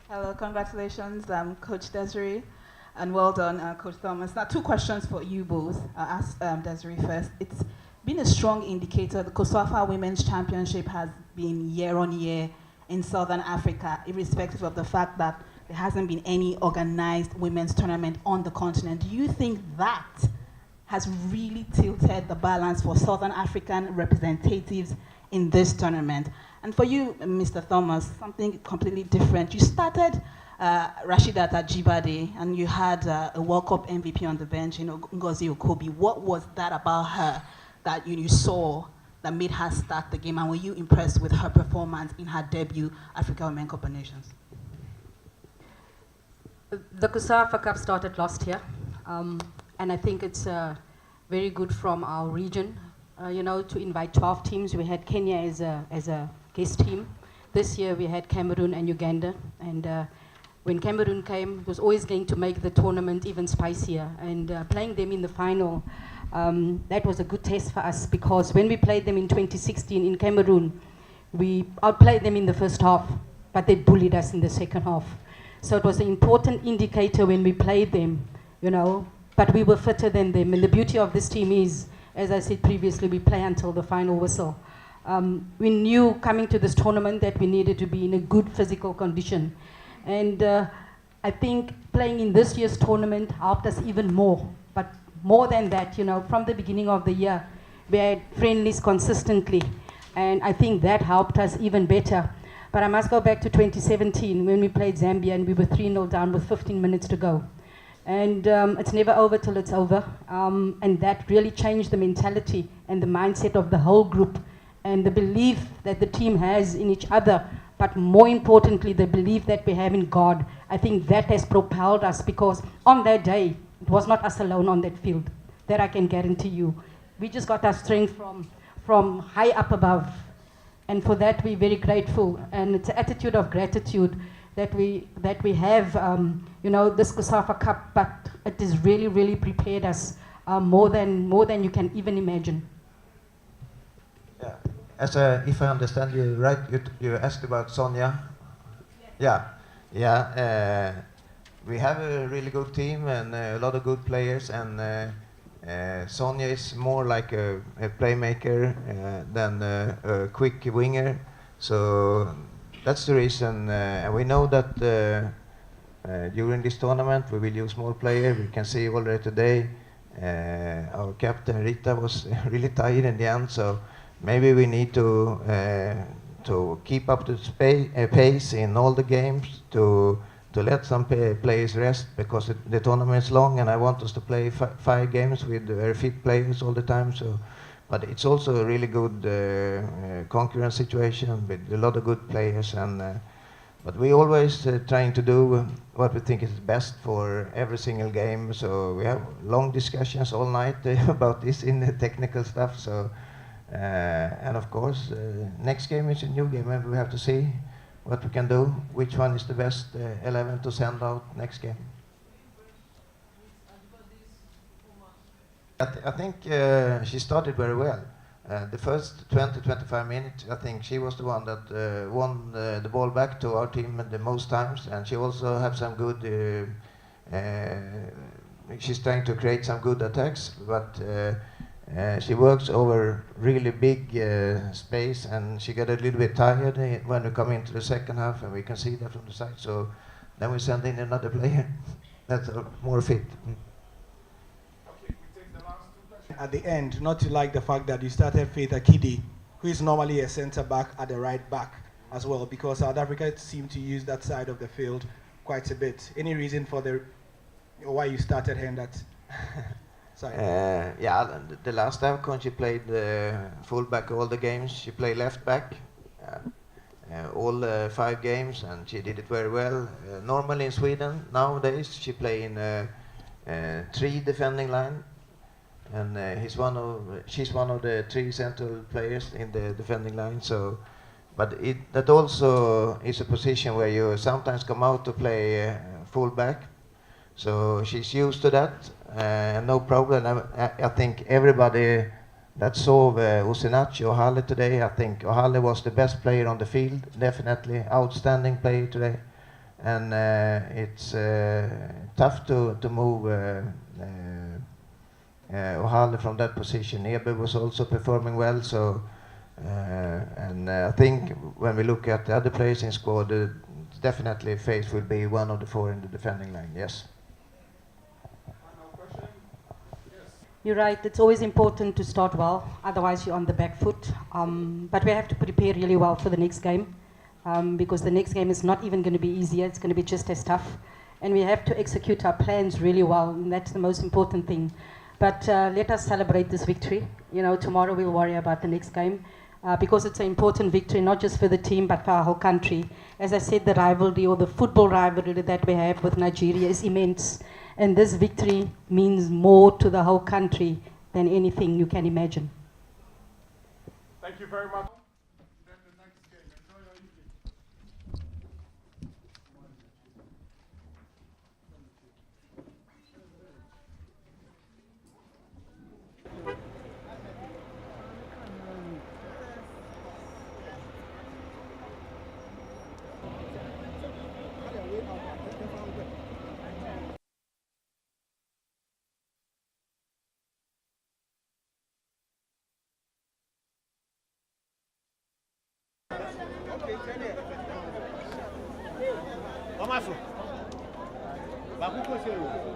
Hello, congratulations, Coach Desiree, and well done, Coach Thomas. Now, two questions for you both. I'll ask Desiree first. It's been a strong indicator. The COSAFA Women's Championship has been year on year in Southern Africa, irrespective of the fact that there hasn't been any organized women's tournament on the continent. Do you think that has really tilted the balance for Southern African representatives in this tournament? And for you, Mr. Thomas, something completely different. You started Rashidat Ajibade, and you had a World Cup MVP on the bench, Ngozi Okobi. What was that about her that you saw that made her start the game, and were you impressed with her performance in her debut Africa Women Cup of Nations? The COSAFA Cup started last year, and I think it's very good from our region, to invite 12 teams. We had Kenya as a guest team. This year we had Cameroon and Uganda, and when Cameroon came, it was always going to make the tournament even spicier, and playing them in the final, that was a good test for us, because when we played them in 2016 in Cameroon, we outplayed them in the first half, but they bullied us in the second half. So it was an important indicator when we played them, but we were fitter than them. And the beauty of this team is, as I said previously, we play until the final whistle. We knew coming to this tournament that we needed to be in a good physical condition. And I think playing in this year's tournament helped us even more. But more than that, from the beginning of the year, we had friendlies consistently. And I think that helped us even better. But I must go back to 2017 when we played Zambia and we were 3-0 down with 15 minutes to go. And it's never over till it's over. And that really changed the mentality and the mindset of the whole group, and the belief that the team has in each other, but more importantly, the belief that we have in God. I think that has propelled us, because on that day, it was not us alone on that field. That I can guarantee you. We just got our strength from high up above. And for that, we're very grateful. And it's an attitude of gratitude that we have, this COSAFA Cup, but it has really, really prepared us more than you can even imagine. Yeah. If I understand you right, you asked about Sonia. Yes. Yeah. We have a really good team and a lot of good players, and Sonia is more like a playmaker than a quick winger. So that's the reason. And we know that during this tournament we will use more players. We can see already today our captain Rita was really tired in the end. So maybe we need to keep up the pace in all the games, to let some players rest, because the tournament is long and I want us to play 5 games with very fit players all the time. So, but it's also a really good concurrence situation with a lot of good players, and but we always trying to do what we think is best for every single game. So we have long discussions all night about this in the technical stuff. So. And of course, next game is a new game, and we have to see what we can do, which one is the best 11 to send out next game. I think she started very well. The first 20-25 minutes, I think she was the one that won the ball back to our team the most times, and she also have some good. She's trying to create some good attacks, but. She works over really big space, and she got a little bit tired when we come into the second half, and we can see that from the side. So then we send in another player that's more fit. Okay, we take the last 2 questions. At the end, not to like the fact that you started Faith Akidi, who is normally a centre back at the right back as well, because South Africa seem to use that side of the field quite a bit. Any reason for why you started her in that? Yeah, the last AWCON she played fullback all the games. She played left back all 5 games, and she did it very well. Normally in Sweden nowadays she play in 3 defending line, and she's one of the 3 central players in the defending line. So, but that also is a position where you sometimes come out to play fullback. So she's used to that, no problem. I think everybody that saw Usinachi Ohale today, I think Ohale was the best player on the field, definitely outstanding player today. and it's tough to move Ohale from that position. Ebe was also performing well, so and I think when we look at the other players in squad, definitely Faith will be one of the four in the defending line. Yes. You're right, it's always important to start well, otherwise you're on the back foot. But we have to prepare really well for the next game, because the next game is not even going to be easier, it's going to be just as tough. And we have to execute our plans really well, and that's the most important thing. But let us celebrate this victory. You know, tomorrow we'll worry about the next game, because it's an important victory, not just for the team, but for our whole country. As I said, the rivalry, or the football rivalry that we have with Nigeria is immense. And this victory means more to the whole country than anything you can imagine. Thank you very much. Then the next game. Enjoy your evening. Vamos, Baku,